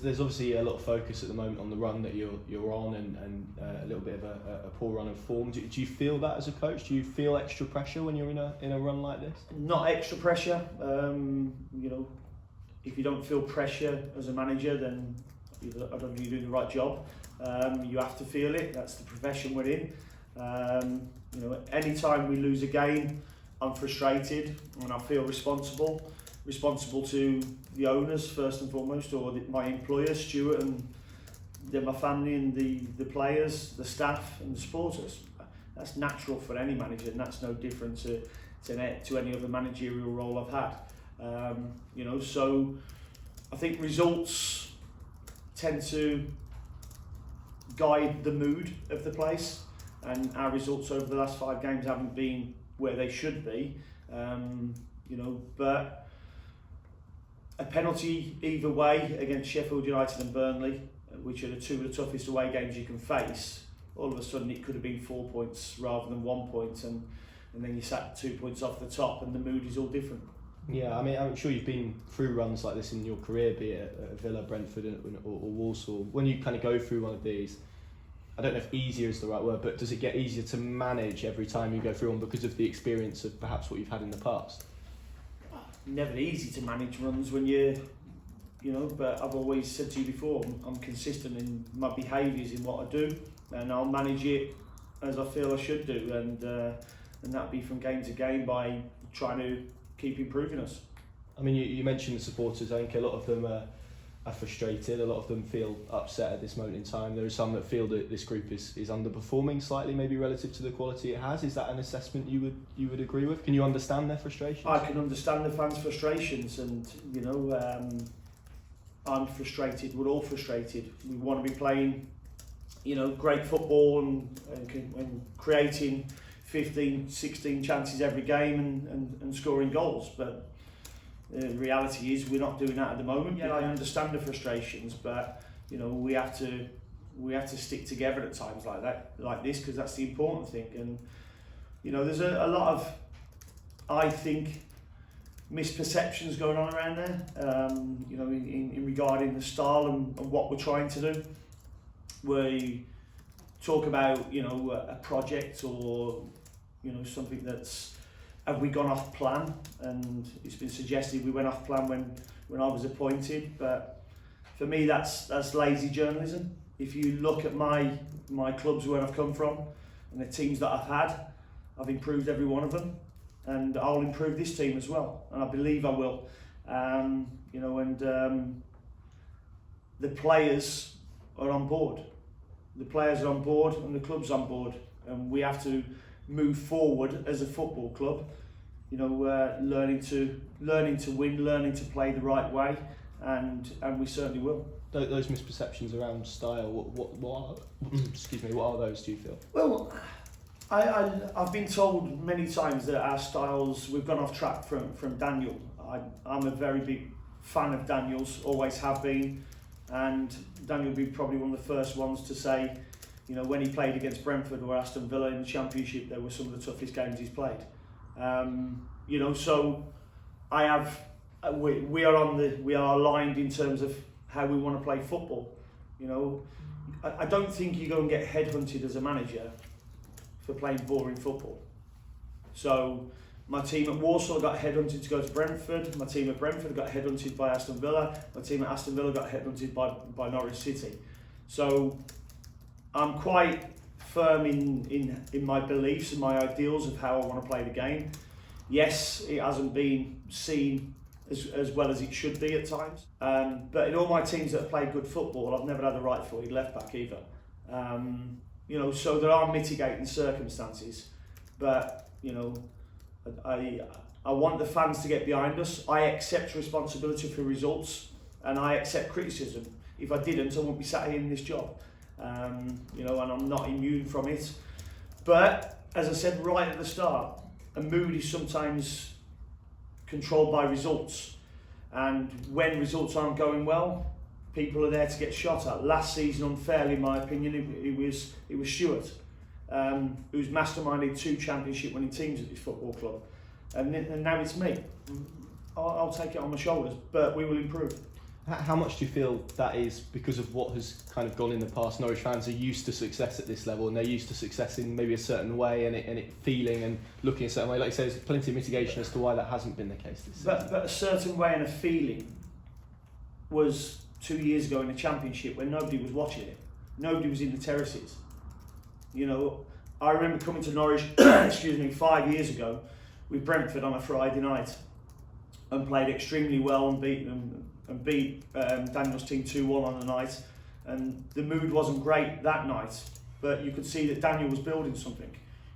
There's obviously a lot of focus at the moment on the run that you're on and a little bit of a poor run of form. Do you feel that as a coach? Do you feel extra pressure when you're in a run like this? Not extra pressure. If you don't feel pressure as a manager, then I don't think you're doing the right job. You have to feel it. That's the profession we're in. Anytime we lose a game, I'm frustrated and I feel responsible to the owners first and foremost, or my employer, Stuart, and then my family and the players, the staff and the supporters. That's natural for any manager, and that's no different to any other managerial role I've had. So I think results tend to guide the mood of the place, and our results over the last 5 games haven't been where they should be. But a penalty either way against Sheffield United and Burnley, which are the 2 of the toughest away games you can face, all of a sudden it could have been 4 points rather than 1 point, and then you sat 2 points off the top, and the mood is all different. Yeah, I mean, I'm sure you've been through runs like this in your career, be it at Villa, Brentford or Walsall. When you kind of go through one of these, I don't know if easier is the right word, but does it get easier to manage every time you go through one because of the experience of perhaps what you've had in the past? Never easy to manage runs when but I've always said to you before, I'm consistent in my behaviours in what I do, and I'll manage it as I feel I should do, and that'll be from game to game by trying to keep improving us. I mean, you mentioned the supporters. I think a lot of them are frustrated. A lot of them feel upset at this moment in time. There are some that feel that this group is underperforming slightly, maybe relative to the quality it has. Is that an assessment you would agree with? Can you understand their frustrations? I can understand the fans' frustrations, and I'm frustrated. We're all frustrated. We want to be playing, great football and creating 15, 16 chances every game and scoring goals, but the reality is we're not doing that at the moment. Yeah, I understand the frustrations, but we have to stick together at times like this, because that's the important thing. And there's a lot of, I think, misperceptions going on around there. In regarding the style and what we're trying to do. We talk about a project or something that's, have we gone off plan? And it's been suggested we went off plan when I was appointed, but for me that's lazy journalism. If you look at my clubs where I've come from and the teams that I've had, I've improved every one of them, and I'll improve this team as well, and I believe I will. The players are on board. The players are on board and the club's on board, and we have to move forward as a football club, learning to win, learning to play the right way, and we certainly will. Those misperceptions around style, what are those, do you feel? Well, I've been told many times that our styles, we've gone off track from Daniel. I'm a very big fan of Daniel's, always have been, and Daniel will be probably one of the first ones to say, when he played against Brentford or Aston Villa in the Championship, they were some of the toughest games he's played. So we are aligned in terms of how we want to play football. I don't think you go and get headhunted as a manager for playing boring football. So my team at Walsall got headhunted to go to Brentford. My team at Brentford got headhunted by Aston Villa. My team at Aston Villa got headhunted by Norwich City. So I'm quite firm in my beliefs and my ideals of how I want to play the game. Yes, it hasn't been seen as well as it should be at times. But in all my teams that have played good football, I've never had a right-footed left-back either. So there are mitigating circumstances, but I want the fans to get behind us. I accept responsibility for results, and I accept criticism. If I didn't, I wouldn't be sat here in this job. And I'm not immune from it. But as I said right at the start, a mood is sometimes controlled by results, and when results aren't going well, people are there to get shot at. Last season, unfairly in my opinion, it was Stuart, who's masterminded 2 championship winning teams at this football club, and now it's me. I'll take it on my shoulders, but we will improve. How much do you feel that is because of what has kind of gone in the past? Norwich fans are used to success at this level, and they're used to success in maybe a certain way, and it feeling and looking a certain way. Like you say, there's plenty of mitigation as to why that hasn't been the case this season. But a certain way and a feeling was 2 years ago in the Championship when nobody was watching it. Nobody was in the terraces. You know, I remember coming to Norwich, 5 years ago with Brentford on a Friday night and played extremely well and beat them. And beat Daniel's team 2-1 on the night, and the mood wasn't great that night, but you could see that Daniel was building something,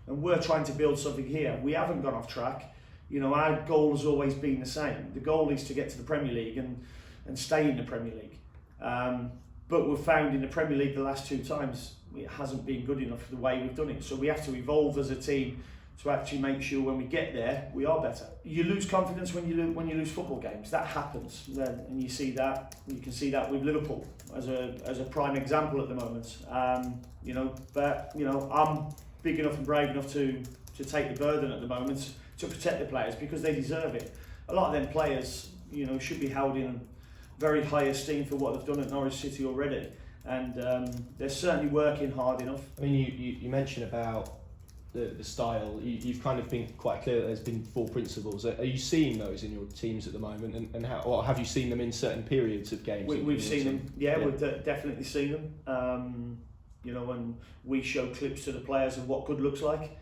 and we're trying to build something here. We haven't gone off track. You know, our goal has always been the same. The goal is to get to the Premier League and stay in the Premier League, but we've found in the Premier League the last 2 times it hasn't been good enough the way we've done it, so we have to evolve as a team to actually make sure when we get there we are better. You lose confidence when you lose football games. That happens, and you see that. You can see that with Liverpool as a prime example at the moment. You know, but you know, I'm big enough and brave enough to take the burden at the moment to protect the players because they deserve it. A lot of them players, you know, should be held in very high esteem for what they've done at Norwich City already, and they're certainly working hard enough. I mean, you mentioned about the style. You've kind of been quite clear that there's been 4 principles. Are you seeing those in your teams at the moment, and how, or have you seen them in certain periods of games? We've seen them, yeah. We've definitely seen them. You know, when we show clips to the players of what good looks like,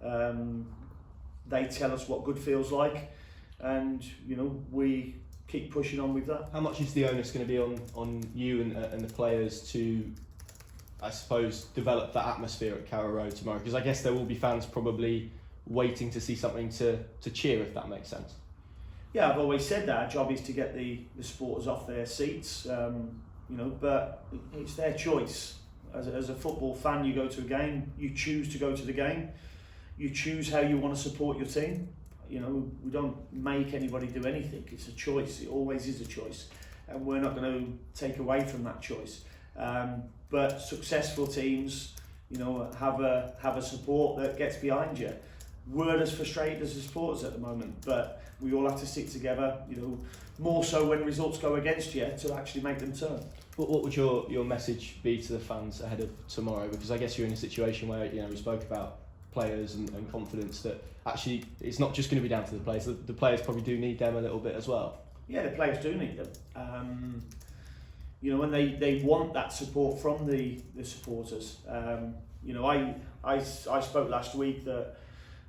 they tell us what good feels like, and you know, we keep pushing on with that. How much is the onus going to be on you and the players to, I suppose, develop that atmosphere at Carrow Road tomorrow? Because I guess there will be fans probably waiting to see something to cheer, if that makes sense. Yeah, I've always said that our job is to get the supporters off their seats, you know, but it's their choice. As a football fan, you go to a game, you choose to go to the game, you choose how you want to support your team. You know, we don't make anybody do anything. It's a choice. It always is a choice, and we're not going to take away from that choice. But successful teams, you know, have a support that gets behind you. We're as frustrated as the supporters at the moment, but we all have to stick together, you know, more so when results go against you, to actually make them turn. What would your message be to the fans ahead of tomorrow? Because I guess you're in a situation where, you know, we spoke about players and confidence, that actually it's not just going to be down to the players. The players probably do need them a little bit as well. Yeah, the players do need them. You know, and they want that support from the supporters. You know, I spoke last week that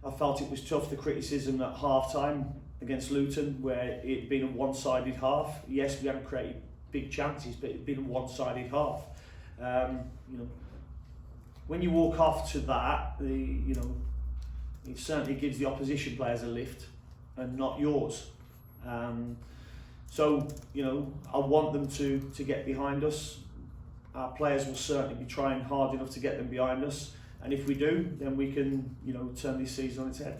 I felt it was tough, the criticism at half-time against Luton, where it'd been a one-sided half. Yes, we hadn't created big chances, but it'd been a one-sided half. You know, when you walk off to that, you know, it certainly gives the opposition players a lift, and not yours. So, you know, I want them to get behind us. Our players will certainly be trying hard enough to get them behind us, and if we do, then we can, you know, turn this season on its head.